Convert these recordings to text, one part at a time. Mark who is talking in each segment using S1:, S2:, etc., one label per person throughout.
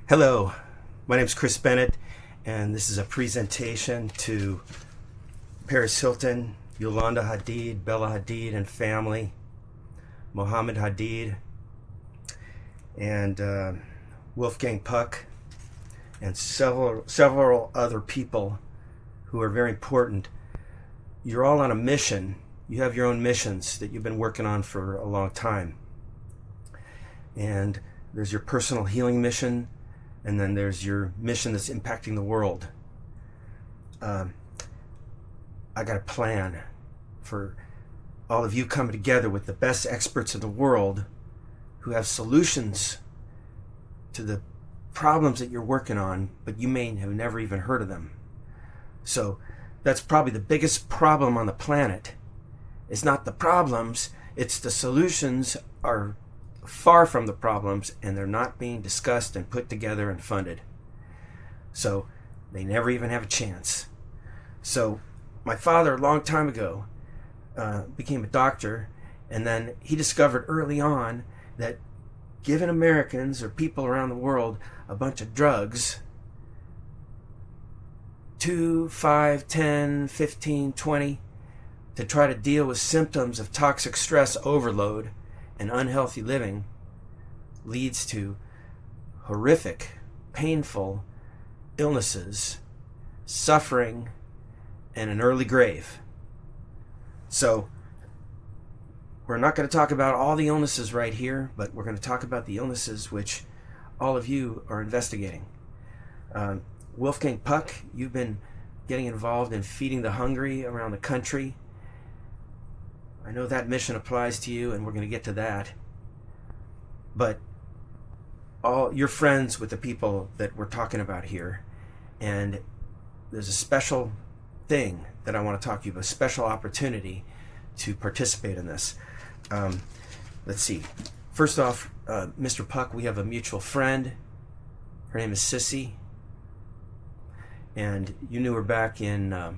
S1: Hello, my name is Chris Bennett, and this is a presentation to Paris Hilton, Yolanda Hadid, Bella Hadid and family, Mohammed Hadid, and Wolfgang Puck, and several other people who are very important. You're all on a mission. You have your own missions that you've been working on for a long time. And there's your personal healing mission, and then there's your mission that's impacting the world. I got a plan for all of you coming together with the best experts in the world who have solutions to the problems that you're working on, but you may have never even heard of them. So that's probably the biggest problem on the planet. It's not the problems, it's the solutions are far from the problems, and they're not being discussed and put together and funded. So they never even have a chance. So my father, a long time ago, became a doctor, and then he discovered early on that giving Americans or people around the world a bunch of drugs, 2, 5, 10, 15, 20, to try to deal with symptoms of toxic stress overload and unhealthy living, leads to horrific, painful illnesses, suffering, and an early grave. So we're not going to talk about all the illnesses right here, but we're going to talk about the illnesses which all of you are investigating. Wolfgang Puck, you've been getting involved in feeding the hungry around the country. I know that mission applies to you, and we're going to get to that. But you're friends with the people that we're talking about here, and there's a special thing that I want to talk to you about, a special opportunity to participate in this. Let's see. First off, Mr. Puck, we have a mutual friend. Her name is Sissy, and you knew her back in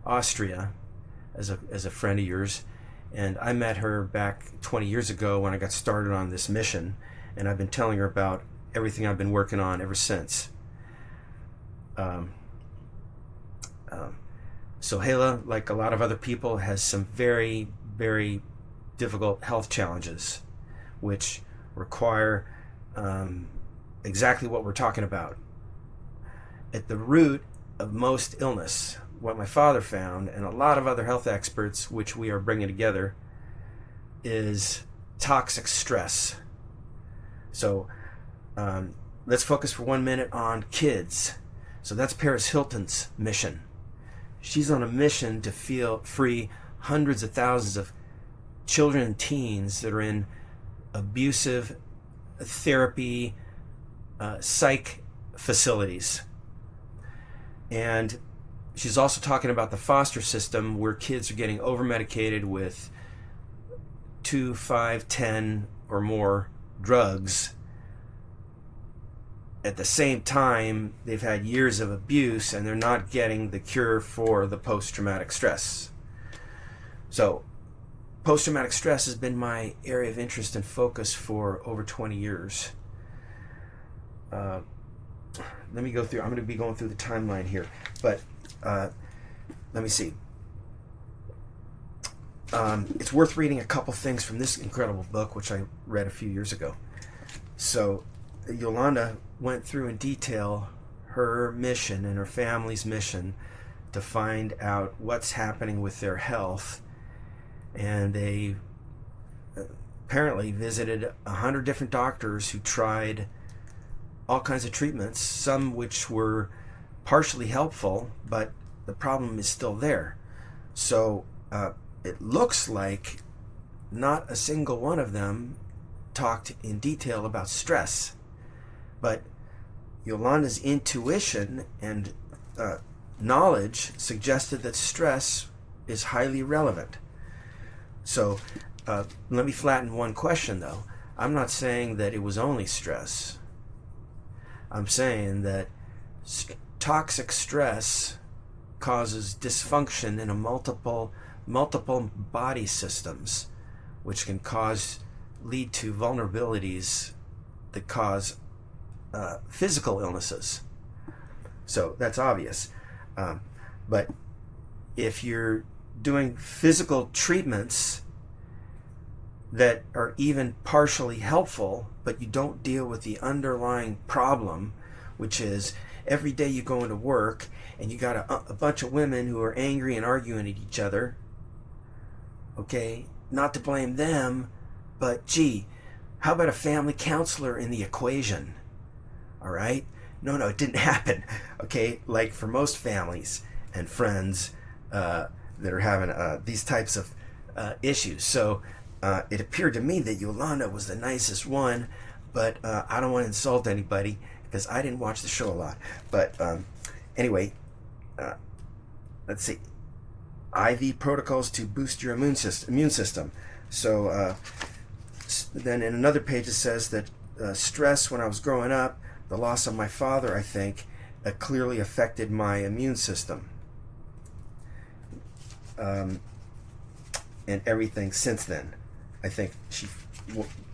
S1: Austria as a friend of yours. And I met her back 20 years ago when I got started on this mission, and I've been telling her about everything I've been working on ever since. Sohaila, like a lot of other people, has some very, very difficult health challenges, which require exactly what we're talking about. At the root of most illness, what my father found, and a lot of other health experts, which we are bringing together, is toxic stress. So let's focus for 1 minute on kids. So that's Paris Hilton's mission. She's on a mission to free hundreds of thousands of children and teens that are in abusive therapy, psych facilities. And she's also talking about the foster system, where kids are getting over-medicated with 2, 5, 10 or more drugs. At the same time, they've had years of abuse, and they're not getting the cure for the post-traumatic stress. So post-traumatic stress has been my area of interest and focus for over 20 years. Let me go through. I'm going to be going through the timeline here, but let me see. It's worth reading a couple things from this incredible book, which I read a few years ago. So Yolanda went through in detail her mission and her family's mission to find out what's happening with their health, and they apparently visited 100 different doctors who tried all kinds of treatments, some which were partially helpful, but the problem is still there. So it looks like not a single one of them talked in detail about stress. But Yolanda's intuition and knowledge suggested that stress is highly relevant. So let me flatten one question, though. I'm not saying that it was only stress. I'm saying that toxic stress causes dysfunction in multiple body systems, which can lead to vulnerabilities that cause physical illnesses. So that's obvious. But if you're doing physical treatments that are even partially helpful, but you don't deal with the underlying problem, which is every day you go into work and you got a bunch of women who are angry and arguing at each other, okay, not to blame them, but gee, how about a family counselor in the equation? All right? No, it didn't happen. Okay, like for most families and friends that are having these types of issues. So it appeared to me that Yolanda was the nicest one, but I don't want to insult anybody because I didn't watch the show a lot. But anyway, let's see. IV protocols to boost your immune system. So then in another page it says that stress when I was growing up, the loss of my father, I think, clearly affected my immune system. And everything since then, I think she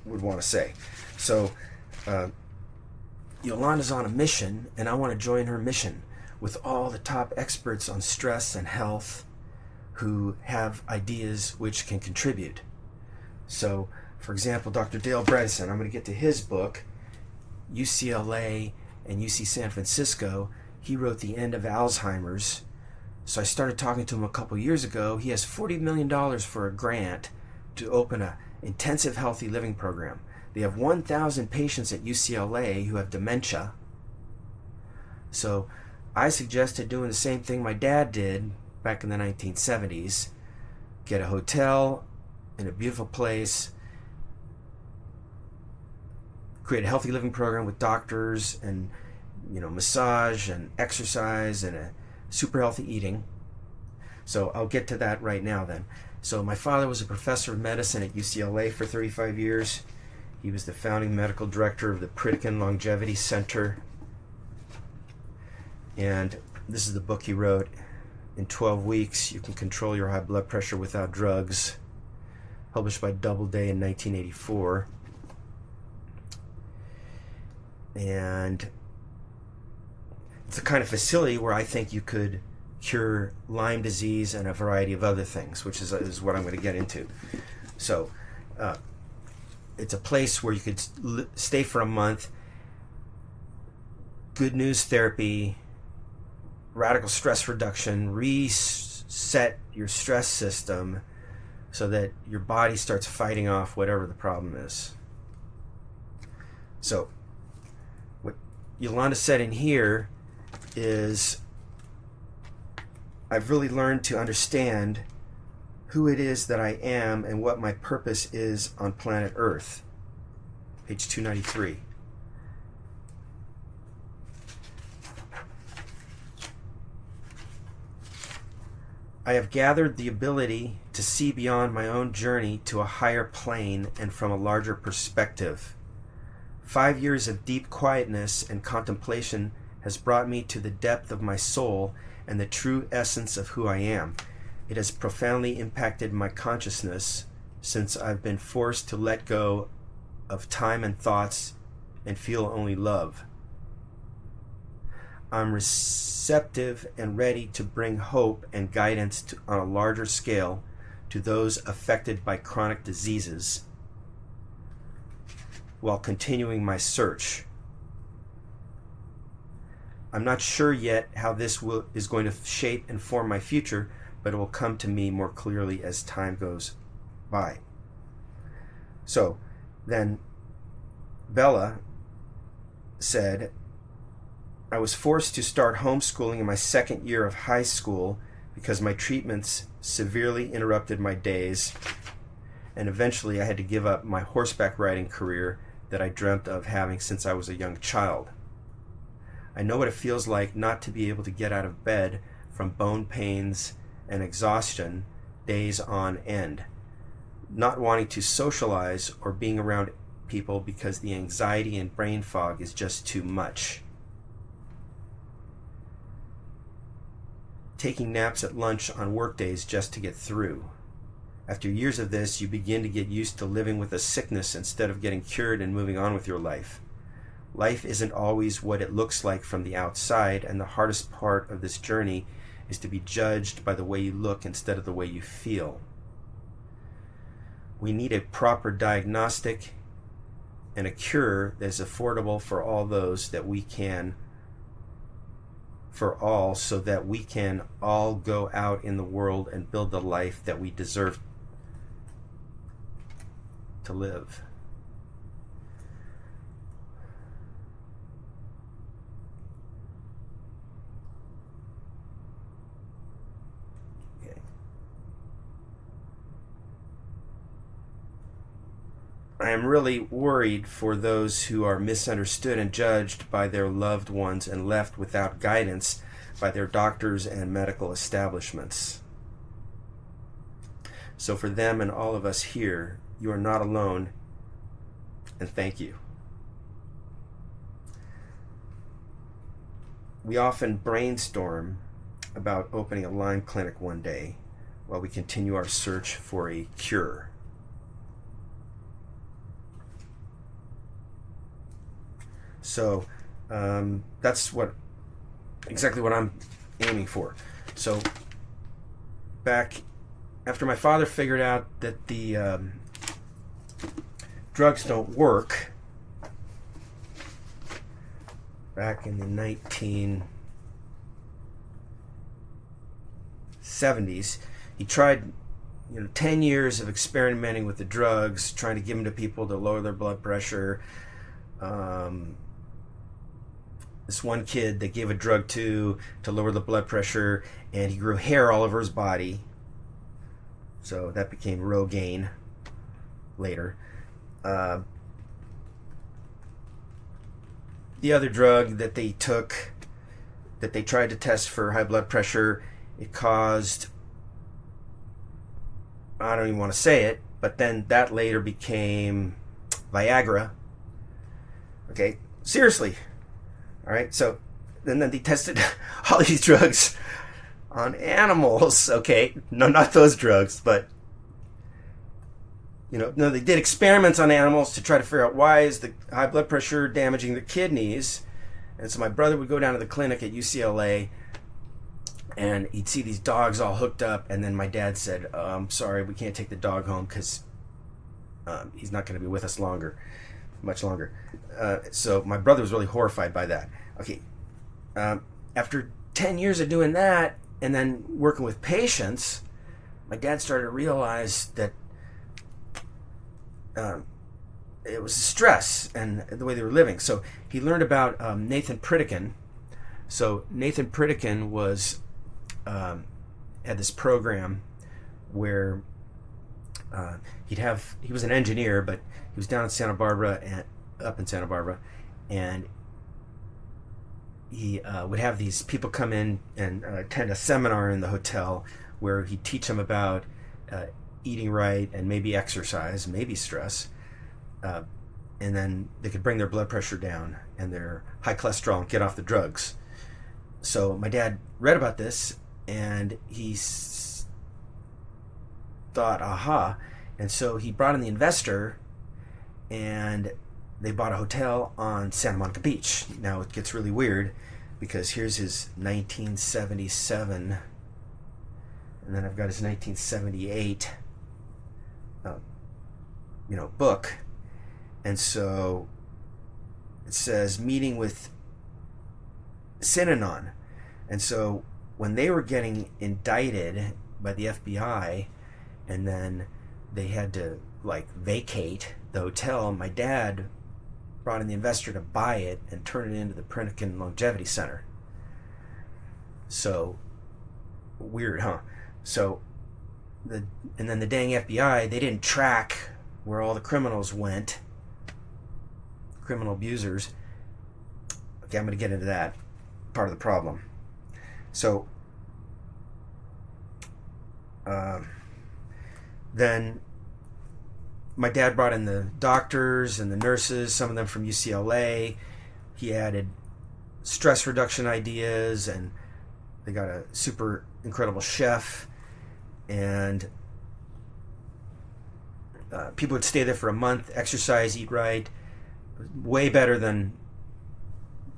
S1: would want to say. So Yolanda's on a mission, and I want to join her mission with all the top experts on stress and health who have ideas which can contribute. So, for example, Dr. Dale Bredesen, I'm going to get to his book, UCLA and UC San Francisco. He wrote The End of Alzheimer's. So I started talking to him a couple years ago. He has $40 million for a grant to open an intensive healthy living program. They have 1,000 patients at UCLA who have dementia. So I suggested doing the same thing my dad did back in the 1970s. Get a hotel in a beautiful place, create a healthy living program with doctors and massage and exercise and a super healthy eating. So I'll get to that right now then. So my father was a professor of medicine at UCLA for 35 years. He was the founding medical director of the Pritikin Longevity Center. And this is the book he wrote. In 12 weeks, you can control your high blood pressure without drugs. Published by Doubleday in 1984. And it's the kind of facility where I think you could cure Lyme disease and a variety of other things, which is what I'm going to get into. So it's a place where you could stay for a month, good news therapy, radical stress reduction, reset your stress system so that your body starts fighting off whatever the problem is. So what Yolanda said in here is, I've really learned to understand who it is that I am and what my purpose is on planet Earth. Page 293. I have gathered the ability to see beyond my own journey to a higher plane and from a larger perspective. 5 years of deep quietness and contemplation has brought me to the depth of my soul and the true essence of who I am. It has profoundly impacted my consciousness since I've been forced to let go of time and thoughts and feel only love. I'm receptive and ready to bring hope and guidance on a larger scale to those affected by chronic diseases while continuing my search. I'm not sure yet how this is going to shape and form my future, but it will come to me more clearly as time goes by. So then Bella said, I was forced to start homeschooling in my second year of high school because my treatments severely interrupted my days, and eventually I had to give up my horseback riding career that I dreamt of having since I was a young child. I know what it feels like not to be able to get out of bed from bone pains and exhaustion days on end, not wanting to socialize or being around people because the anxiety and brain fog is just too much. Taking naps at lunch on work days just to get through. After years of this, you begin to get used to living with a sickness instead of getting cured and moving on with your life. Life isn't always what it looks like from the outside, and the hardest part of this journey is to be judged by the way you look instead of the way you feel. We need a proper diagnostic and a cure that is affordable for all those that we can, for all, so that we can all go out in the world and build the life that we deserve to live. I am really worried for those who are misunderstood and judged by their loved ones and left without guidance by their doctors and medical establishments. So for them and all of us here, you are not alone, and thank you. We often brainstorm about opening a Lyme clinic one day while we continue our search for a cure. So that's exactly what I'm aiming for. So back after my father figured out that the drugs don't work, back in the 1970s, he tried 10 years of experimenting with the drugs, trying to give them to people to lower their blood pressure. This one kid they gave a drug to lower the blood pressure, and he grew hair all over his body. So that became Rogaine later. The other drug that they took, that they tried to test for high blood pressure, it caused, I don't even want to say it, but then that later became Viagra. Okay, seriously. All right, so then they tested all these drugs on animals. Okay, no, not those drugs, but no, they did experiments on animals to try to figure out why is the high blood pressure damaging the kidneys. And so my brother would go down to the clinic at UCLA, and he'd see these dogs all hooked up, and then my dad said, "I'm sorry, we can't take the dog home because he's not going to be with us much longer." So my brother was really horrified by that. Okay, after 10 years of doing that and then working with patients, my dad started to realize that it was stress and the way they were living. So he learned about Nathan Pritikin. So Nathan Pritikin was had this program where he was an engineer, but he was down in Santa Barbara and up in Santa Barbara, and he would have these people come in and attend a seminar in the hotel where he'd teach them about eating right and maybe exercise, maybe stress, and then they could bring their blood pressure down and their high cholesterol and get off the drugs. So my dad read about this, and he thought, aha. And so he brought in the investor, and they bought a hotel on Santa Monica Beach. Now it gets really weird because here's his 1977, and then I've got his 1978 book. And so it says meeting with Synanon. And so when they were getting indicted by the FBI, and then they had to vacate the hotel, my dad brought in the investor to buy it and turn it into the Pritikin Longevity Center. So weird, huh? So and then the dang FBI, they didn't track where all the criminals went, criminal abusers. Okay, I'm going to get into that part of the problem. So then my dad brought in the doctors and the nurses, some of them from UCLA. He added stress reduction ideas, and they got a super incredible chef, and people would stay there for a month, exercise, eat right, way better than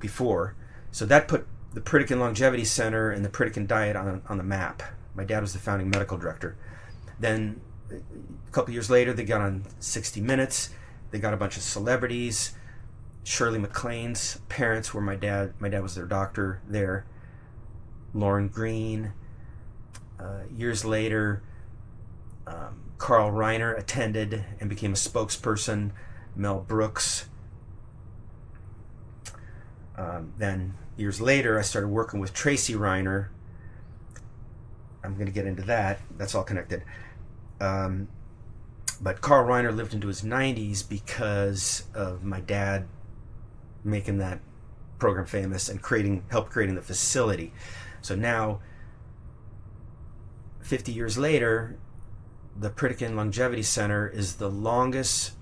S1: before. So that put the Pritikin Longevity Center and the Pritikin diet on the map. My dad was the founding medical director. Then a couple years later, they got on 60 Minutes. They got a bunch of celebrities. Shirley MacLaine's parents were my dad. My dad was their doctor there. Lauren Green. Years later, Carl Reiner attended and became a spokesperson. Mel Brooks. Then years later, I started working with Tracy Reiner. I'm going to get into that. That's all connected. But Carl Reiner lived into his 90s because of my dad making that program famous and helped creating the facility. So now, 50 years later, the Pritikin Longevity Center is the longest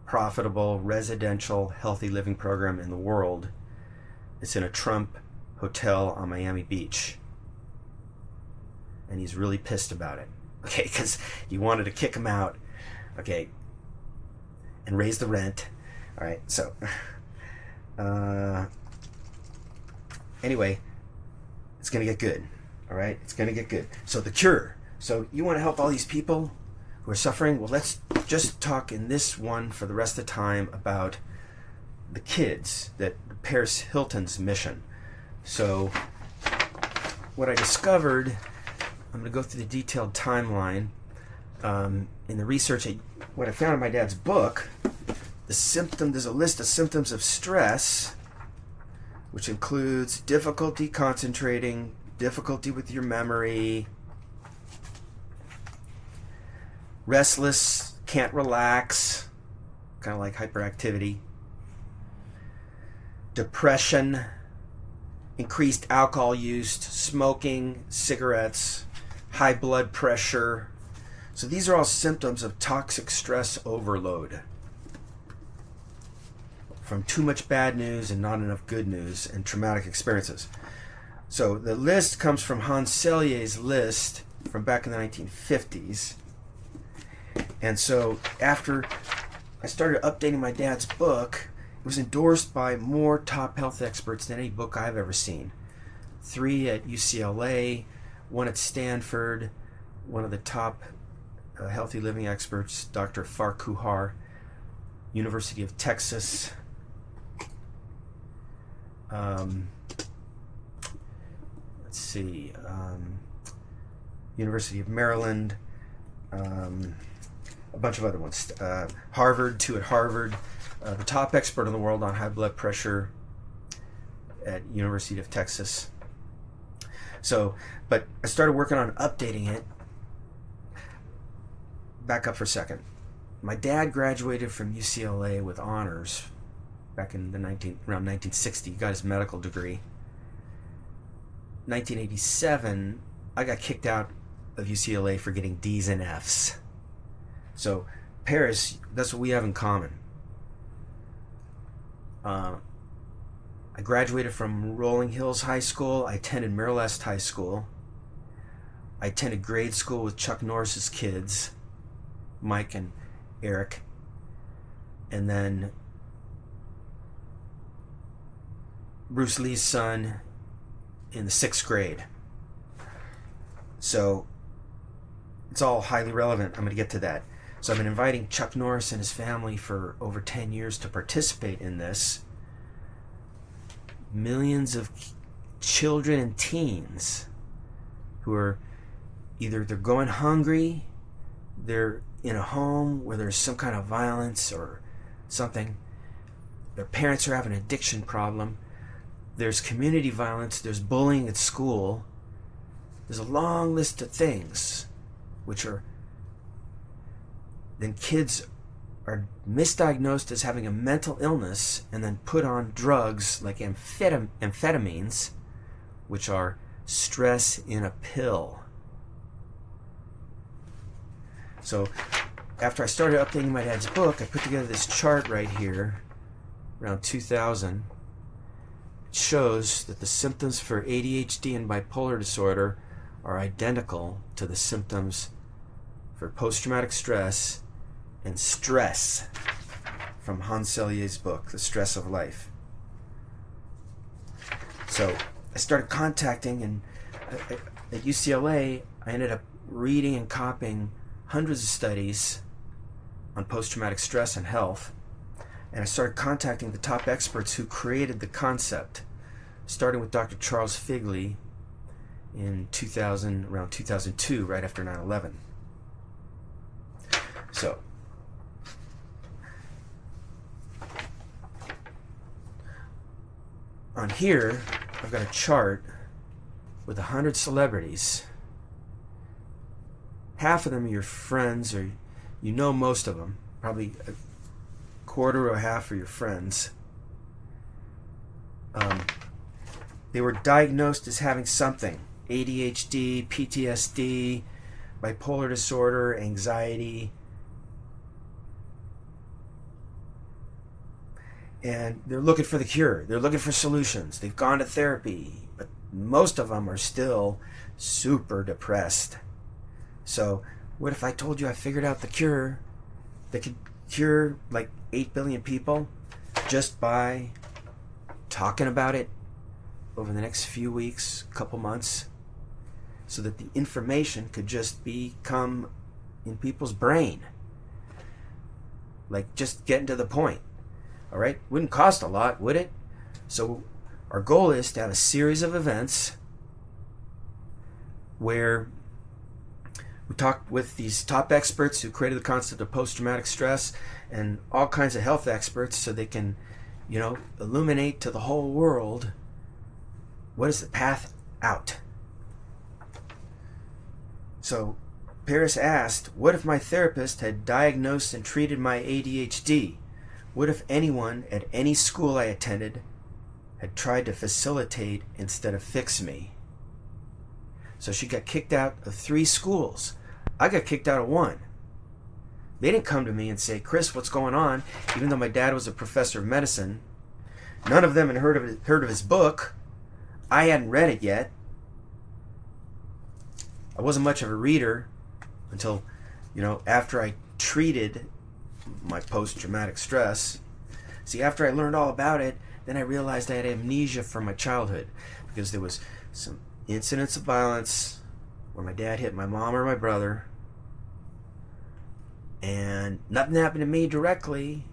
S1: profitable residential healthy living program in the world. It's in a Trump hotel on Miami Beach. And he's really pissed about it. Okay, because he wanted to kick him out. Okay, and raise the rent. All right, so anyway, it's going to get good. All right, it's going to get good. So the cure. So you want to help all these people who are suffering? Well, let's just talk in this one for the rest of the time about the kids, that Paris Hilton's mission. So what I discovered, I'm going to go through the detailed timeline. In the research, what I found in my dad's book, there's a list of symptoms of stress, which includes difficulty concentrating, difficulty with your memory, restless, can't relax, kind of like hyperactivity, depression, increased alcohol use, smoking, cigarettes, high blood pressure. So these are all symptoms of toxic stress overload from too much bad news and not enough good news and traumatic experiences. So the list comes from Hans Selye's list from back in the 1950s. And so after I started updating my dad's book, it was endorsed by more top health experts than any book I've ever seen. 3 at UCLA, 1 at Stanford, one of the top healthy living experts, Dr. Farquhar, University of Texas, University of Maryland, a bunch of other ones. Harvard, 2 at Harvard, the top expert in the world on high blood pressure at University of Texas. So, but I started working on updating it. Back up for a second. My dad graduated from UCLA with honors back in around 1960. He got his medical degree. 1987, I got kicked out of UCLA for getting D's and F's. So, Paris, that's what we have in common. I graduated from Rolling Hills High School. I attended Merrill Est High School. I attended grade school with Chuck Norris's kids, Mike and Eric. And then Bruce Lee's son in the 6th grade. So it's all highly relevant. I'm going to get to that. So I've been inviting Chuck Norris and his family for over 10 years to participate in this. Millions of children and teens who are either they're going hungry, they're in a home where there's some kind of violence or something, their parents are having an addiction problem, there's community violence, there's bullying at school, there's a long list of things which are, then kids are misdiagnosed as having a mental illness and then put on drugs like amphetamines, which are stress in a pill. So after I started updating my dad's book, I put together this chart right here around 2000. It shows that the symptoms for ADHD and bipolar disorder are identical to the symptoms for post-traumatic stress and stress from Hans Selye's book, The Stress of Life. So I started contacting, and at UCLA, I ended up reading and copying hundreds of studies on post-traumatic stress and health, and I started contacting the top experts who created the concept, starting with Dr. Charles Figley in around 2002, right after 9/11. So on here, I've got a chart with 100 celebrities. Half of them are your friends, or you know most of them. Probably a quarter or half are your friends. They were diagnosed as having something: ADHD, PTSD, bipolar disorder, anxiety. And they're looking for the cure. They're looking for solutions. They've gone to therapy, but most of them are still super depressed. So what if I told you I figured out the cure that could cure like 8 billion people just by talking about it over the next few weeks, couple months, so that the information could just become in people's brain? Like, just getting to the point. All right? Wouldn't cost a lot, would it? So our goal is to have a series of events where we talk with these top experts who created the concept of post-traumatic stress, and all kinds of health experts, so they can, illuminate to the whole world what is the path out. So Paris asked, what if my therapist had diagnosed and treated my ADHD? What if anyone at any school I attended had tried to facilitate instead of fix me? So she got kicked out of 3 schools. I got kicked out of 1. They didn't come to me and say, Chris, what's going on? Even though my dad was a professor of medicine. None of them had heard of his book. I hadn't read it yet. I wasn't much of a reader until, after I treated my post-traumatic stress. See, after I learned all about it, then I realized I had amnesia from my childhood, because there was some incidents of violence where my dad hit my mom or my brother, and nothing happened to me directly.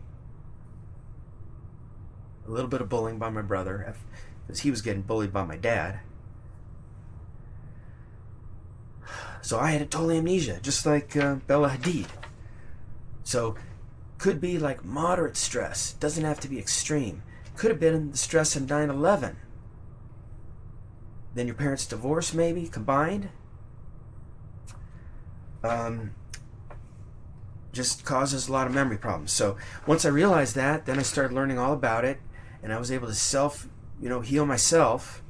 S1: A little bit of bullying by my brother, because he was getting bullied by my dad. So I had a total amnesia, just like Bella Hadid. So could be like moderate stress, doesn't have to be extreme. Could have been the stress of 9/11. Then your parents' divorce, maybe combined. Just causes a lot of memory problems. So once I realized that, then I started learning all about it, and I was able to heal myself.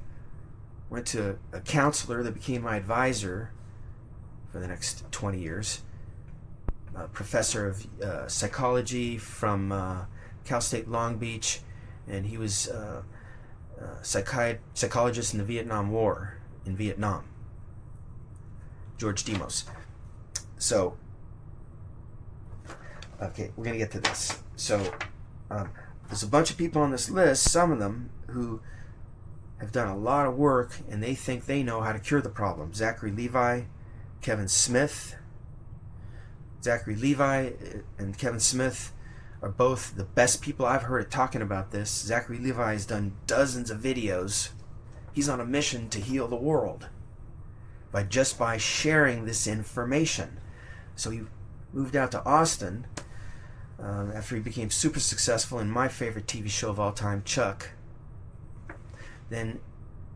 S1: Went to a counselor that became my advisor for the next 20 years. A professor of psychology from Cal State Long Beach, and he was a psychologist in the Vietnam War in Vietnam. George Demos. So, okay, we're going to get to this. So, there's a bunch of people on this list, some of them who have done a lot of work, and they think they know how to cure the problem. Zachary Levi, Kevin Smith. Zachary Levi and Kevin Smith are both the best people I've heard talking about this. Zachary Levi has done dozens of videos. He's on a mission to heal the world by sharing this information. So he moved out to Austin after he became super successful in my favorite TV show of all time, Chuck. Then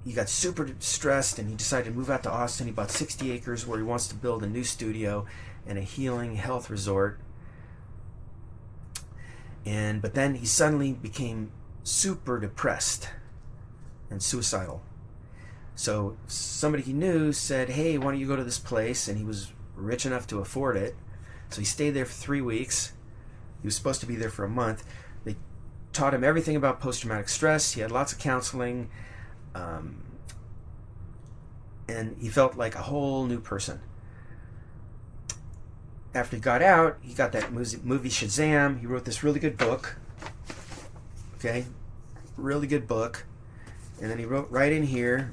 S1: he got super stressed and he decided to move out to Austin. He bought 60 acres where he wants to build a new studio and a healing health resort. But then he suddenly became super depressed and suicidal. So somebody he knew said, hey, why don't you go to this place? And he was rich enough to afford it. So he stayed there for 3 weeks. He was supposed to be there for a month. They taught him everything about post-traumatic stress. He had lots of counseling. And he felt like a whole new person. After he got out, he got that movie Shazam. He wrote this really good book. Okay? Really good book. And then he wrote right in here,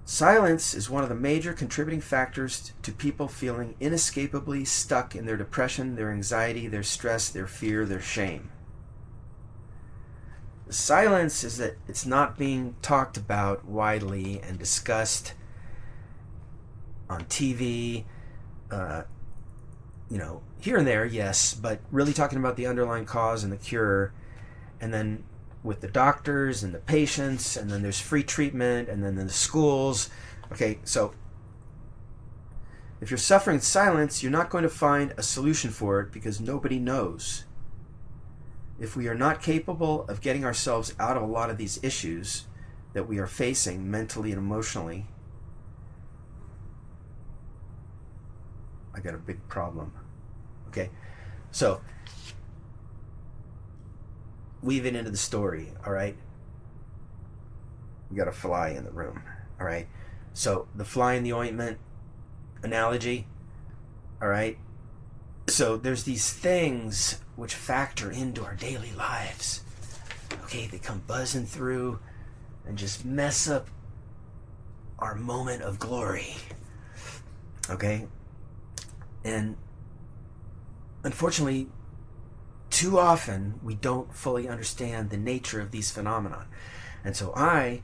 S1: silence is one of the major contributing factors to people feeling inescapably stuck in their depression, their anxiety, their stress, their fear, their shame. The silence is that it's not being talked about widely and discussed on TV, here and there, yes, but really talking about the underlying cause and the cure, and then with the doctors and the patients, and then there's free treatment, and then in the schools. Okay, so if you're suffering in silence, you're not going to find a solution for it because nobody knows. If we are not capable of getting ourselves out of a lot of these issues that we are facing mentally and emotionally, I got a big problem. Okay, so weave it into the story, all right? We got a fly in the room, all right? So the fly in the ointment analogy, all right? So there's these things which factor into our daily lives, okay? They come buzzing through and just mess up our moment of glory, okay? And unfortunately, too often we don't fully understand the nature of these phenomena. And so I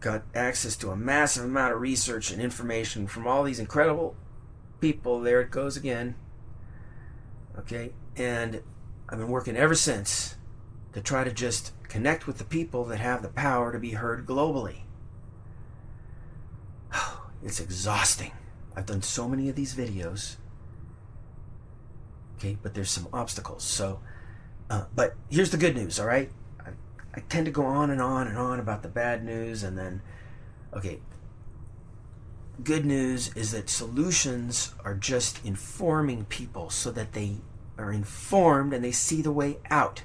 S1: got access to a massive amount of research and information from all these incredible people. There it goes again. Okay, and I've been working ever since to try to just connect with the people that have the power to be heard globally. It's exhausting. I've done so many of these videos. Okay, but there's some obstacles. So, but here's the good news, all right? I tend to go on and on and on about the bad news, and then, okay, good news is that solutions are just informing people so that they are informed and they see the way out.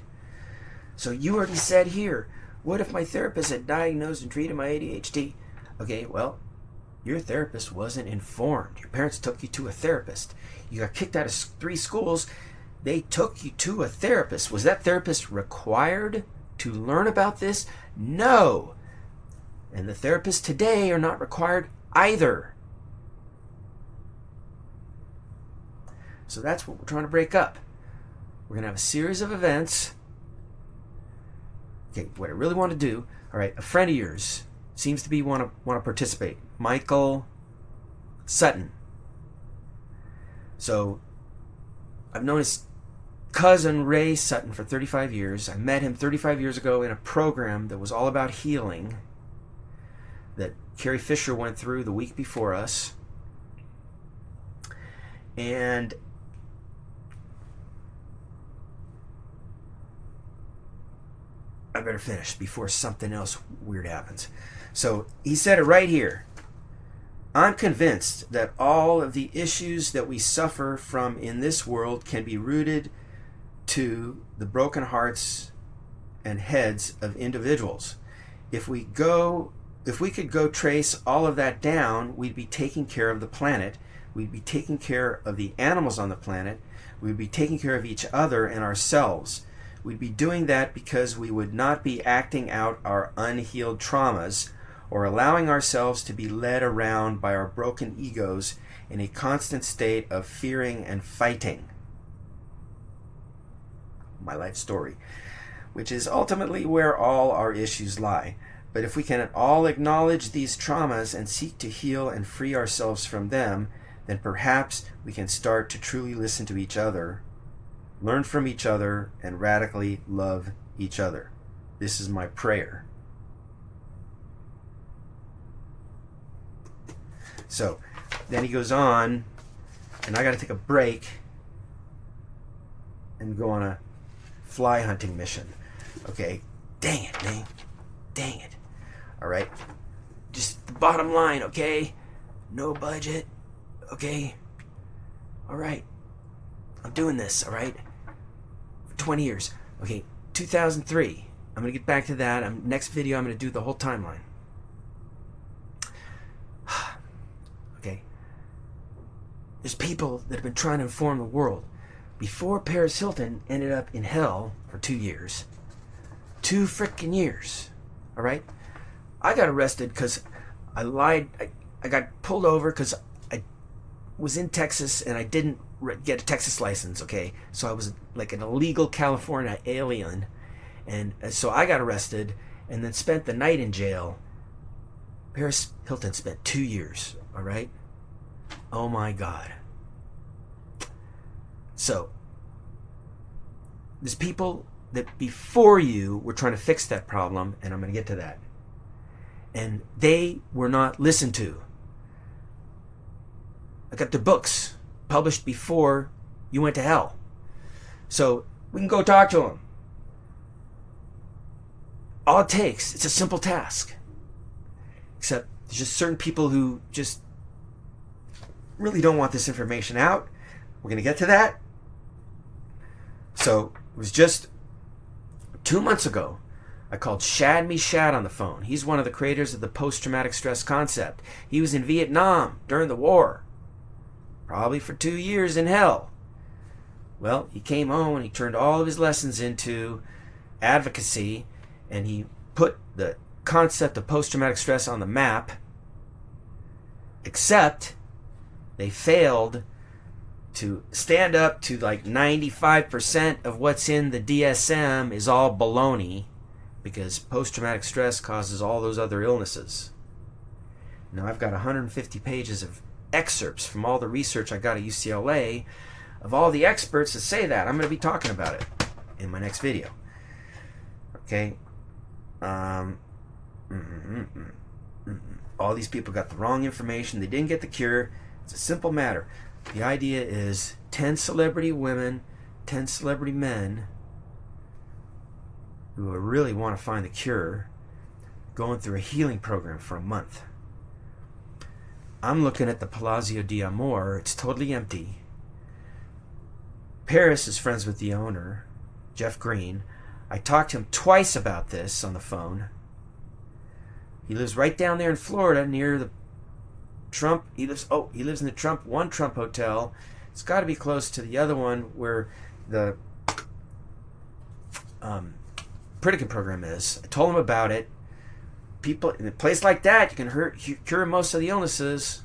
S1: So you already said here, what if my therapist had diagnosed and treated my ADHD? Okay, well, your therapist wasn't informed. Your parents took you to a therapist. You got kicked out of 3 schools. They took you to a therapist. Was that therapist required to learn about this? No. And the therapists today are not required either. So that's what we're trying to break up. We're going to have a series of events. Okay, what I really want to do, all right, a friend of yours seems to be want to participate. Michael Sutton. So I've known his cousin Ray Sutton for 35 years. I met him 35 years ago in a program that was all about healing that Carrie Fisher went through the week before us. And I better finish before something else weird happens. So he said it right here. I'm convinced that all of the issues that we suffer from in this world can be rooted to the broken hearts and heads of individuals. If we could go trace all of that down, we'd be taking care of the planet. We'd be taking care of the animals on the planet. We'd be taking care of each other and ourselves. We'd be doing that because we would not be acting out our unhealed traumas or allowing ourselves to be led around by our broken egos in a constant state of fearing and fighting. My life story, which is ultimately where all our issues lie. But if we can all acknowledge these traumas and seek to heal and free ourselves from them, then perhaps we can start to truly listen to each other, learn from each other, and radically love each other. This is my prayer. So then he goes on, and I got to take a break and go on a fly hunting mission. Okay, dang it, man. Dang it. All right, just the bottom line, okay? No budget, okay? All right, I'm doing this, all right? For 20 years. Okay, 2003. I'm going to get back to that. Next video, I'm going to do the whole timeline. Okay. There's people that have been trying to inform the world. Before Paris Hilton ended up in hell for 2 years. 2 frickin' years. all right? I got arrested because I lied. I got pulled over because I was in Texas and I didn't get a Texas license, okay? So I was like an illegal California alien. And so I got arrested and then spent the night in jail. Paris Hilton spent 2 years, all right? Oh my God. So, there's people that before you were trying to fix that problem, and I'm going to get to that. And they were not listened to. I got their books published before you went to hell. So, we can go talk to them. All it takes, it's a simple task. Except there's just certain people who just really don't want this information out. We're going to get to that. So it was just 2 months ago, I called Shad Me Shad on the phone. He's one of the creators of the post-traumatic stress concept. He was in Vietnam during the war. Probably for 2 years in hell. Well, he came home and he turned all of his lessons into advocacy, and he put the concept of post-traumatic stress on the map, except they failed to stand up to like 95% of what's in the DSM is all baloney, because post-traumatic stress causes all those other illnesses. Now I've got 150 pages of excerpts from all the research I got at UCLA of all the experts that say that. I'm going to be talking about it in my next video. Okay? All these people got the wrong information. They didn't get the cure. It's a simple matter. The idea is 10 celebrity women, 10 celebrity men who really want to find the cure, going through a healing program for a month. I'm looking at the Palazzo d'Amore. It's totally empty. Paris is friends with the owner, Jeff Green. I talked to him twice about this on the phone. He lives right down there in Florida near the Trump. He lives in the Trump Hotel. It's got to be close to the other one where the Pritikin program is. I told him about it. People in a place like that, you can cure most of the illnesses.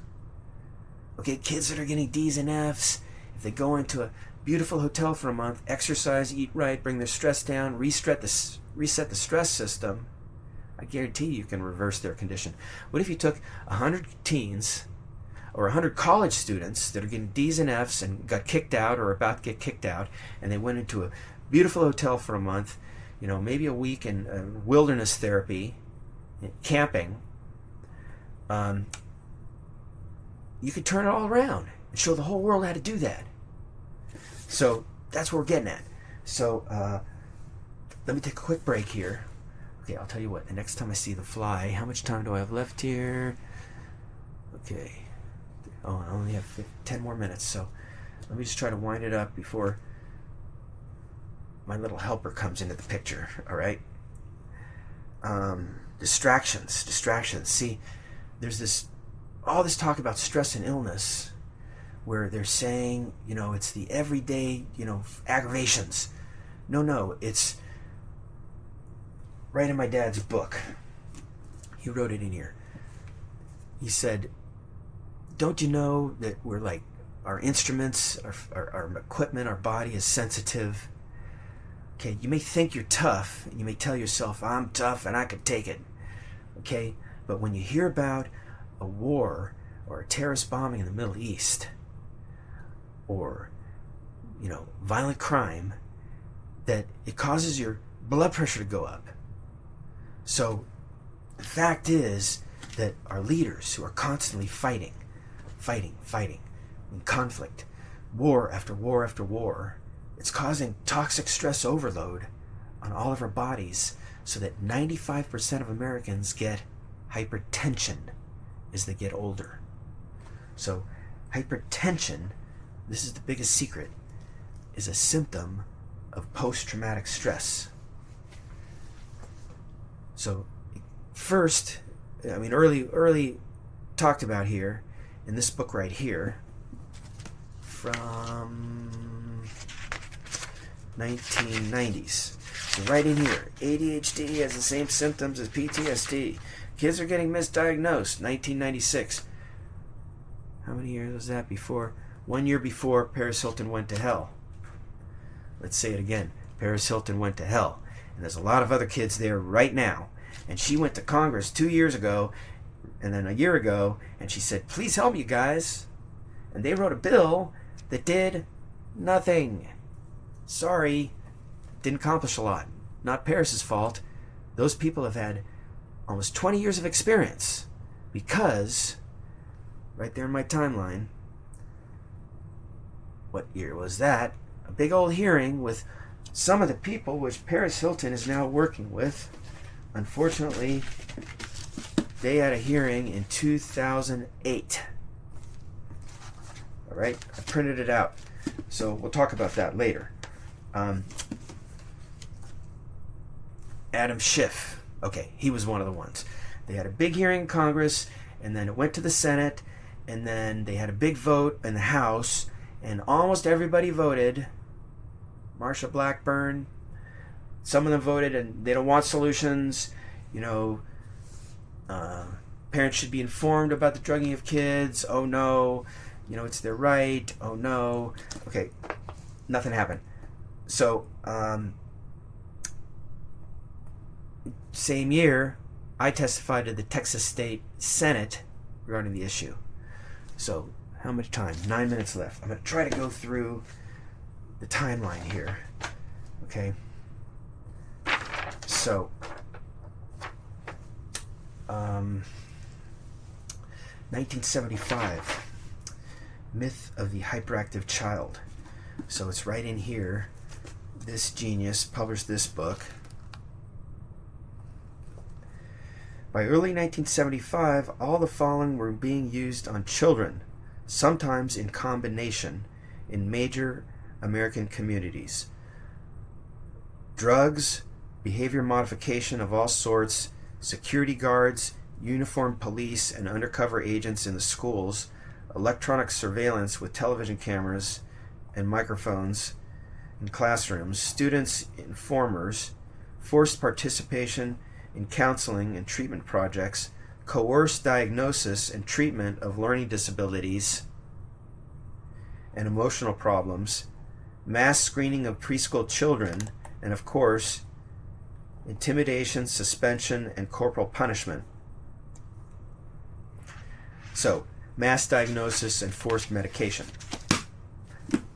S1: Okay, kids that are getting D's and F's, if they go into a beautiful hotel for a month, exercise, eat right, bring their stress down, reset the stress system, I guarantee you can reverse their condition. What if you took 100 teens or 100 college students that are getting D's and F's and got kicked out or about to get kicked out, and they went into a beautiful hotel for a month, maybe a week in wilderness therapy, camping. You could turn it all around and show the whole world how to do that. So that's what we're getting at. So let me take a quick break here. Okay, I'll tell you what, the next time I see the fly, how much time do I have left here? Okay. Oh, I only have 10 more minutes, so let me just try to wind it up before my little helper comes into the picture, all right? Distractions. See, there's all this talk about stress and illness where they're saying, it's the everyday, aggravations. No, it's right in my dad's book. He wrote it in here. He said, don't you know that we're like, our instruments, our equipment, our body is sensitive? Okay, you may think you're tough, and you may tell yourself, I'm tough and I could take it. Okay, but when you hear about a war or a terrorist bombing in the Middle East, or, violent crime, that it causes your blood pressure to go up. So the fact is that our leaders who are constantly fighting, in conflict, war after war after war, it's causing toxic stress overload on all of our bodies, so that 95% of Americans get hypertension as they get older. So hypertension, this is the biggest secret, is a symptom of post-traumatic stress. So first, early talked about here in this book right here from 1990s. So right in here, ADHD has the same symptoms as PTSD. Kids are getting misdiagnosed. 1996. How many years was that before? 1 year before Paris Hilton went to hell. Let's say it again. Paris Hilton went to hell. And there's a lot of other kids there right now. And she went to Congress 2 years ago, and then a year ago, and she said, please help you guys. And they wrote a bill that did nothing. Sorry. Didn't accomplish a lot. Not Paris's fault. Those people have had almost 20 years of experience because, right there in my timeline, what year was that? A big old hearing with some of the people which Paris Hilton is now working with. Unfortunately, they had a hearing in 2008. All right, I printed it out. So we'll talk about that later. Adam Schiff. Okay, he was one of the ones. They had a big hearing in Congress, and then it went to the Senate, and then they had a big vote in the House, and almost everybody voted. Marsha Blackburn, some of them voted, and they don't want solutions. Parents should be informed about the drugging of kids. Oh no, it's their right. Oh no. Okay, nothing happened. So, same year, I testified to the Texas State Senate regarding the issue. So, how much time? 9 minutes left. I'm going to try to go through the timeline here. Okay. So, 1975, Myth of the Hyperactive Child. So it's right in here. This genius published this book. By early 1975, all the following were being used on children, sometimes in combination, in major American communities. Drugs, behavior modification of all sorts, security guards, uniformed police and undercover agents in the schools, electronic surveillance with television cameras and microphones in classrooms, students, informers, forced participation in counseling and treatment projects, coerced diagnosis and treatment of learning disabilities and emotional problems, mass screening of preschool children, and of course, intimidation, suspension, and corporal punishment. So, mass diagnosis and forced medication.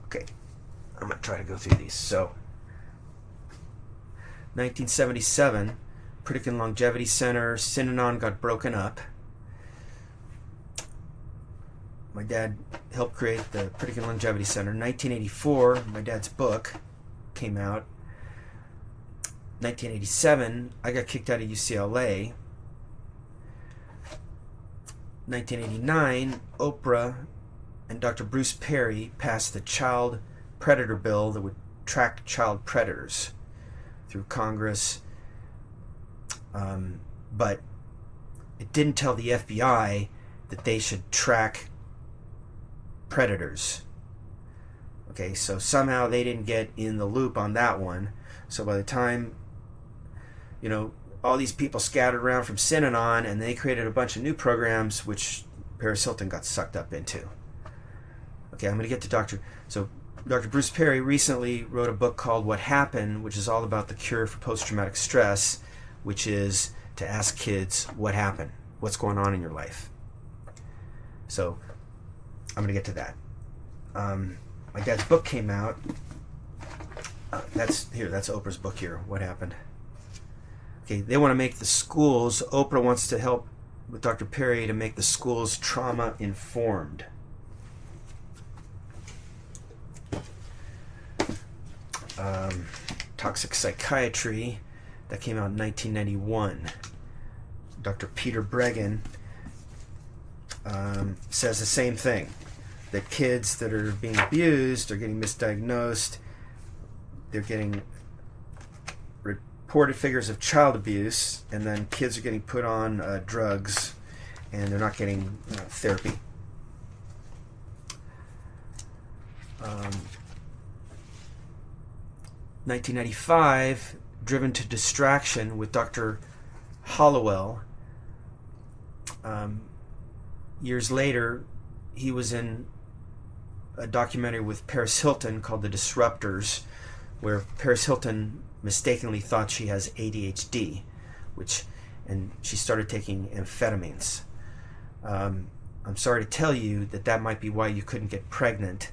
S1: Okay, I'm going to try to go through these. So, 1977, Pritikin Longevity Center, Synanon got broken up. My dad helped create the Pritikin Longevity Center. 1984, my dad's book came out. 1987, I got kicked out of UCLA. 1989, Oprah and Dr. Bruce Perry passed the Child Predator Bill that would track child predators through Congress. But it didn't tell the FBI that they should track predators. Okay, so somehow they didn't get in the loop on that one. So by the time, all these people scattered around from Synanon, and they created a bunch of new programs, which Paris Hilton got sucked up into. Okay, I'm going to get to Dr. Bruce Perry recently wrote a book called What Happened, which is all about the cure for post-traumatic stress, which is to ask kids what happened, what's going on in your life. So I'm going to get to that. My dad's book came out. That's Oprah's book here, What Happened. Okay, they want to make the schools, Oprah wants to help with Dr. Perry to make the schools trauma-informed. Toxic Psychiatry, that came out in 1991. Dr. Peter Breggin says the same thing, that kids that are being abused are getting misdiagnosed, they're getting reported figures of child abuse, and then kids are getting put on drugs, and they're not getting therapy. 1995, Driven to Distraction with Dr. Hollowell. Years later, he was in a documentary with Paris Hilton called The Disruptors, where Paris Hilton mistakenly thought she has ADHD, and she started taking amphetamines. I'm sorry to tell you that might be why you couldn't get pregnant,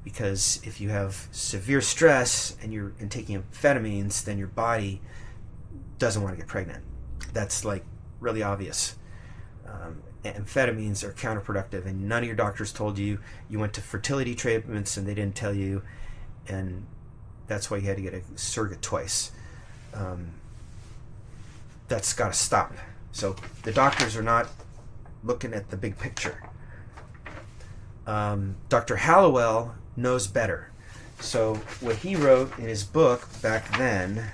S1: because if you have severe stress and taking amphetamines, then your body doesn't want to get pregnant. That's like really obvious. Amphetamines are counterproductive, and none of your doctors told you. You went to fertility treatments and they didn't tell you, and that's why you had to get a surrogate twice. That's got to stop. So the doctors are not looking at the big picture. Dr. Hallowell knows better. So what he wrote in his book back then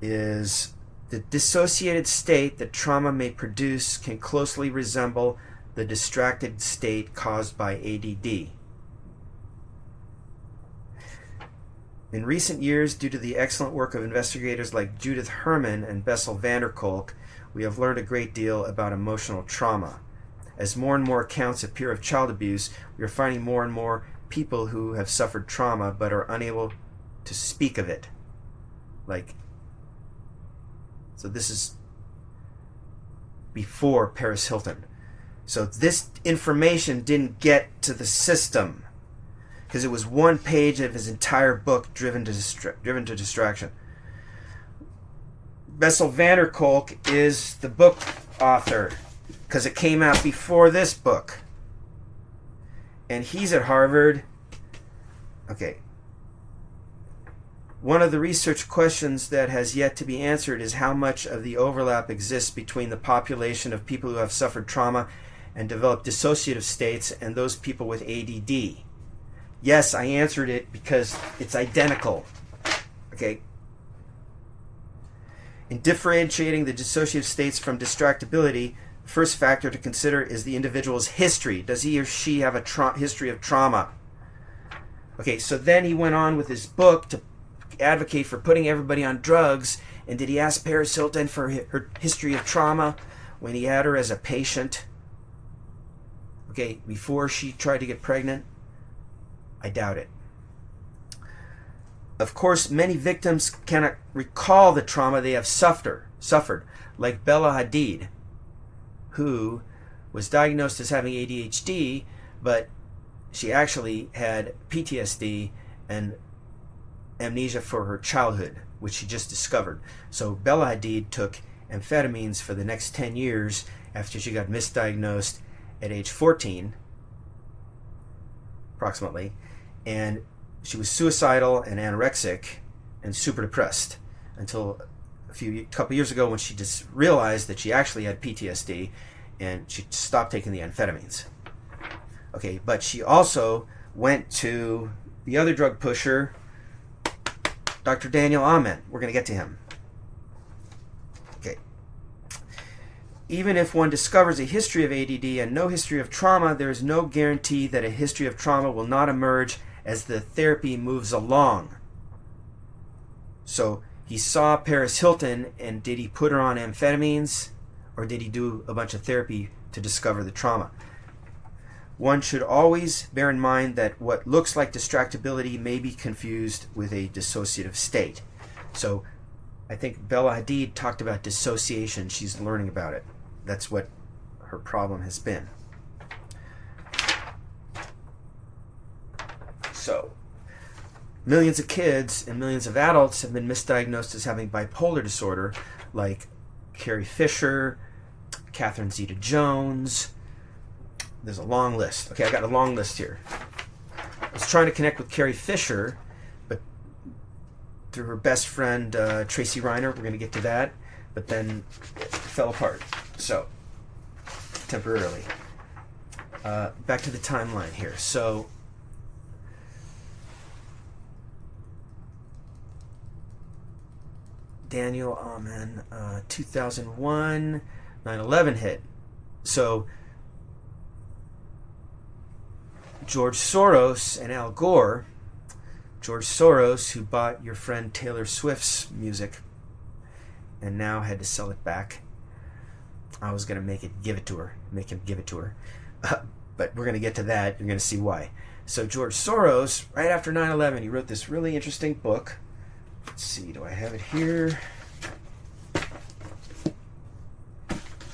S1: is: the dissociated state that trauma may produce can closely resemble the distracted state caused by ADD. In recent years, due to the excellent work of investigators like Judith Herman and Bessel van der Kolk, we have learned a great deal about emotional trauma. As more and more accounts appear of child abuse, we are finding more and more people who have suffered trauma but are unable to speak of it. So this is before Paris Hilton. So this information didn't get to the system because it was one page of his entire book, Driven to Distraction. Bessel van der Kolk is the book author because it came out before this book. And he's at Harvard. Okay. One of the research questions that has yet to be answered is how much of the overlap exists between the population of people who have suffered trauma and developed dissociative states and those people with ADD. Yes, I answered it because it's identical. Okay. In differentiating the dissociative states from distractibility, the first factor to consider is the individual's history. Does he or she have a history of trauma? Okay, so then he went on with his book to advocate for putting everybody on drugs. And did he ask Paris Hilton for her history of trauma when he had her as a patient? Okay, before she tried to get pregnant? I doubt it. Of course, many victims cannot recall the trauma they have suffered, like Bella Hadid, who was diagnosed as having ADHD, but she actually had PTSD and amnesia for her childhood, which she just discovered. So Bella Hadid took amphetamines for the next 10 years after she got misdiagnosed at age 14, approximately, and she was suicidal and anorexic and super depressed until a couple years ago when she just realized that she actually had PTSD and she stopped taking the amphetamines. Okay, but she also went to the other drug pusher, Dr. Daniel Amen. We're going to get to him. Okay. Even if one discovers a history of ADD and no history of trauma, there is no guarantee that a history of trauma will not emerge as the therapy moves along. So he saw Paris Hilton, and did he put her on amphetamines, or did he do a bunch of therapy to discover the trauma? One should always bear in mind that what looks like distractibility may be confused with a dissociative state. So I think Bella Hadid talked about dissociation. She's learning about it. That's what her problem has been. So, millions of kids and millions of adults have been misdiagnosed as having bipolar disorder, like Carrie Fisher, Catherine Zeta-Jones. There's a long list. Okay, I got a long list here. I was trying to connect with Carrie Fisher, but through her best friend, Tracy Reiner. We're going to get to that, but then it fell apart. So, temporarily. Back to the timeline here. So, Daniel Amen, 2001, 9/11 hit. So George Soros and Al Gore George Soros, who bought your friend Taylor Swift's music and now had to sell it back. I was going to make him give it to her. But we're going to get to that. You're going to see why. So George Soros, right after 9/11, he wrote this really interesting book. Let's see, do I have it here?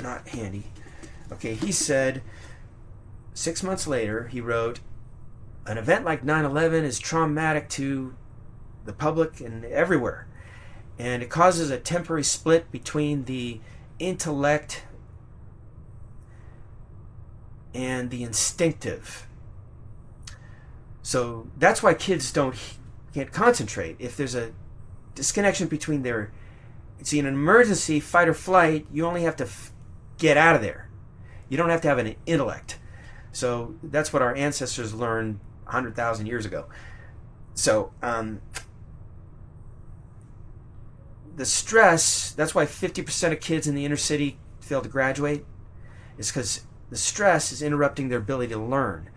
S1: Not handy. Okay, he said 6 months later, he wrote, an event like 9/11 is traumatic to the public and everywhere. And it causes a temporary split between the intellect and the instinctive. So that's why kids can't concentrate. If there's a disconnection between their, see, in an emergency, fight or flight, you only have to get out of there. You don't have to have an intellect. So that's what our ancestors learned 100,000 years ago. So the stress, that's why 50% of kids in the inner city fail to graduate, is because the stress is interrupting their ability to learn.